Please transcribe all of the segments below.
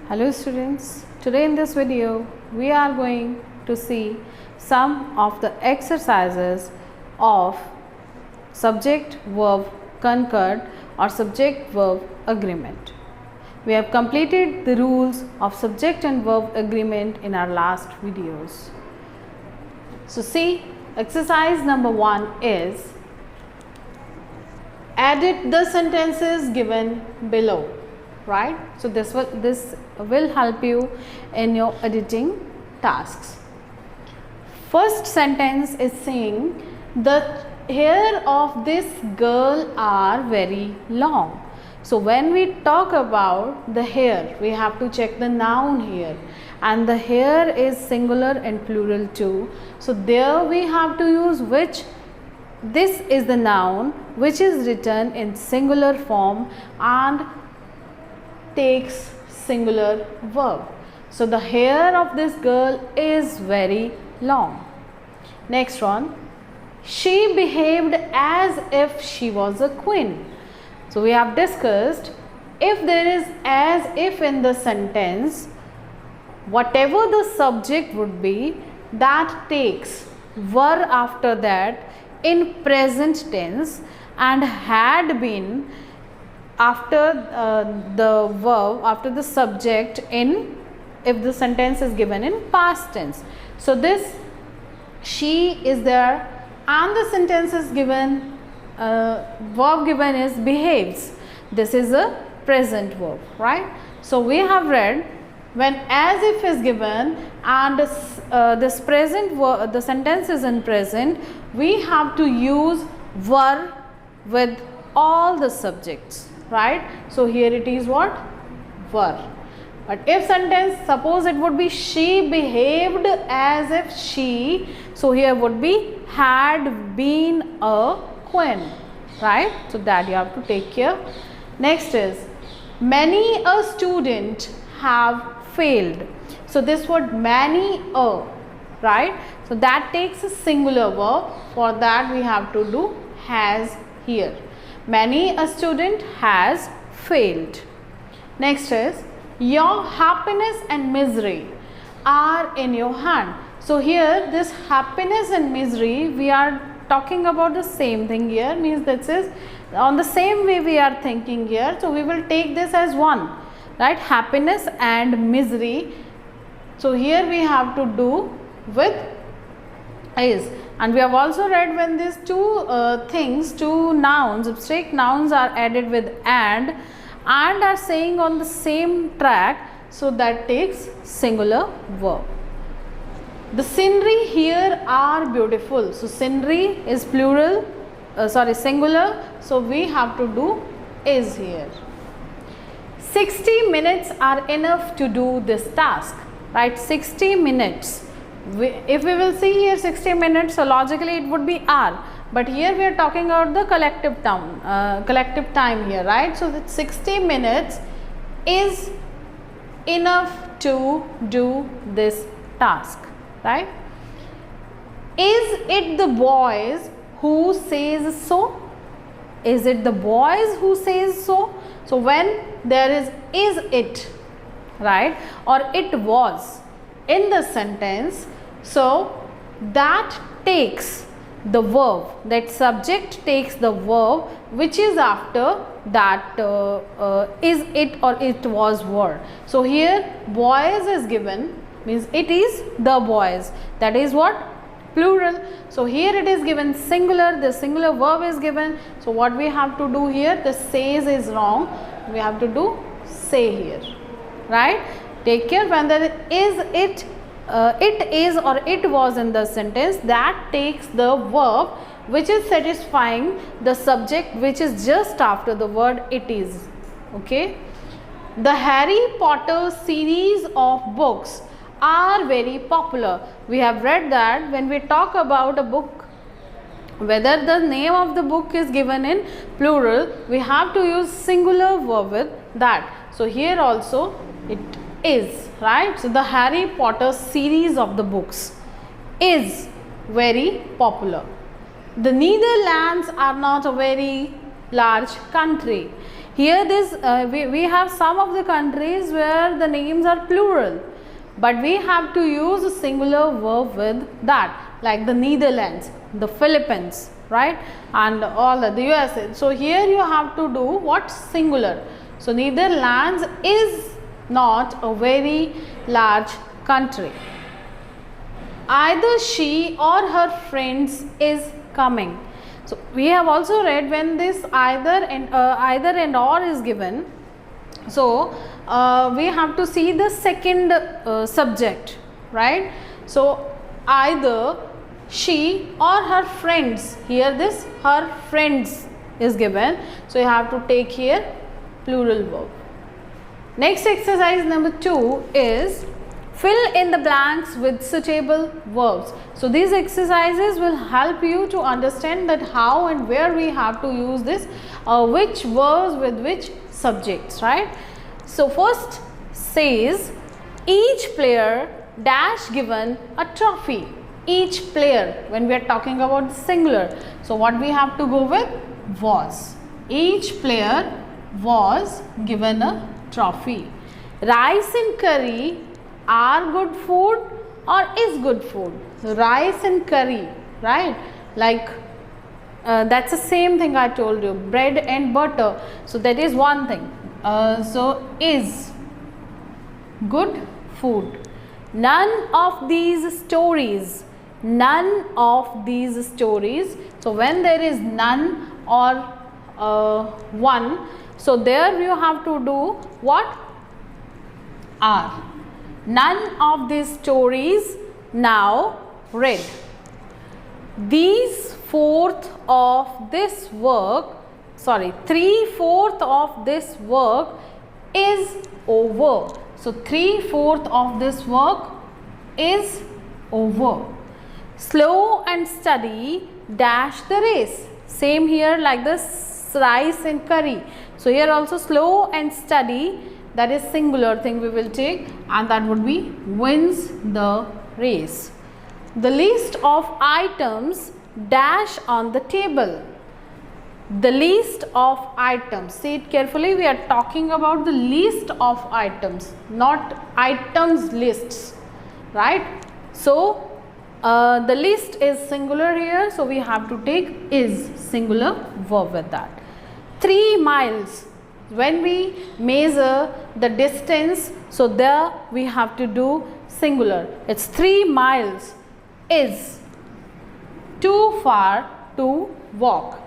Hello students, today in this video we are going to see some of the exercises of subject verb concord or subject verb agreement. We have completed the rules of subject and verb agreement in our last videos. So see, exercise number 1 is edit the sentences given below. Right, so this will help you in your editing tasks. First sentence is saying the hair of this girl are very long. So when we talk about the hair, we have to check the noun here, and the hair is singular and plural too. So there we have to use which. This is the noun which is written in singular form and takes singular verb. So the hair of this girl is very long. Next one, she behaved as if she was a queen. So we have discussed, if there is as if in the sentence, whatever the subject would be, that takes were after that in present tense and had been after the verb, after the subject in, if the sentence is given in past tense. So this she is there and the sentence is given, verb given is behaves. This is a present verb, right? So we have read when as if is given and this present verb, the sentence is in present, we have to use were with all the subjects. Right, so here it is what? Were. But if sentence, suppose it would be she behaved as if she, so here would be had been a queen, right? So that you have to take care. Next is many a student have failed. So this word many a, right? So that takes a singular verb. For that we have to do has here. Many a student has failed. Next is your happiness and misery are in your hand. So here this happiness and misery, we are talking about the same thing here, means this is on the same way we are thinking here. So we will take this as one, right? Happiness and misery. So here we have to do with is. And we have also read when these two two nouns, abstract nouns are added with and are saying on the same track, so that takes singular verb. The scenery here are beautiful. So scenery is plural, singular, so we have to do is here. 60 minutes are enough to do this task, right? 60 minutes. If we will see here 60 minutes, so logically it would be hour, but here we are talking about the collective time here, right? So that 60 minutes is enough to do this task, right? Is it the boys who says so? Is it the boys who says so? So when there is it, right, or it was in the sentence, so that takes the verb, that subject takes the verb which is after that is it or it was were. So here boys is given, means it is the boys, that is what? Plural. So here it is given singular, the singular verb is given. So what we have to do here, the says is wrong, we have to do say here, right? Take care, when there is it is or it was in the sentence, that takes the verb which is satisfying the subject which is just after the word it is. Okay. The Harry Potter series of books are very popular. We have read that when we talk about a book, whether the name of the book is given in plural, we have to use singular verb with that. So here also it is, right? So the Harry Potter series of the books is very popular. The Netherlands are not a very large country. Here this we have some of the countries where the names are plural, but we have to use a singular verb with that, like the Netherlands, the Philippines, right, and all the USA. So here you have to do what? Singular. So Netherlands is not a very large country. Either she or her friends is coming. So we have also read when this either and or is given. So we have to see the second subject, right? So either she or her friends. Here this her friends is given. So you have to take here plural verb. Next exercise number 2 is fill in the blanks with suitable verbs. So these exercises will help you to understand that how and where we have to use this, which verbs with which subjects, right? So first says each player dash given a trophy. Each player, when we are talking about singular, so what we have to go with? Was. Each player was given a trophy. Rice and curry are good food or is good food. Rice and curry, right? Like that's the same thing I told you, bread and butter. So that is one thing. So is good food. None of these stories. None of these stories. So when there is none or one, so there you have to do what? Are. None of these stories now read. These fourth of this work, sorry, 3/4 of this work is over. So 3/4 of this work is over. Slow and steady dash the race. Same here like this rice and curry. So here also slow and steady, that is singular thing we will take, and that would be wins the race. The list of items dash on the table. The list of items, see it carefully, we are talking about the list of items, not items lists, right? So the list is singular here, so we have to take is singular verb with that. 3 miles, when we measure the distance, so there we have to do singular. It's 3 miles is too far to walk.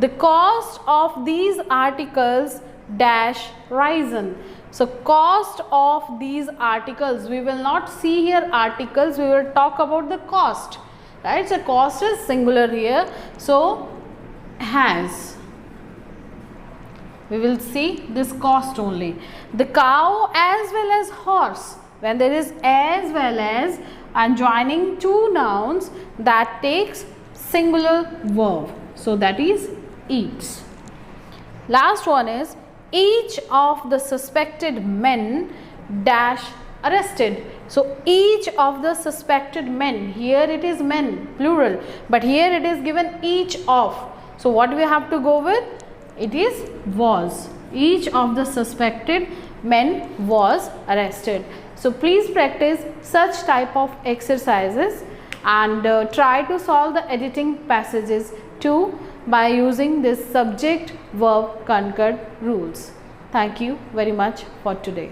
The cost of these articles dash risen. So cost of these articles, we will not see here articles, we will talk about the cost, right? So cost is singular here, so has. We will see this cost only. The cow as well as horse, when there is as well as and joining two nouns, that takes singular verb, so that is eats. Last one is each of the suspected men dash arrested. So each of the suspected men, here it is men plural, but here it is given each of. So what we have to go with? It is was. Each of the suspected men was arrested. So please practice such type of exercises and try to solve the editing passages too by using this subject verb Concord rules. Thank you very much for today.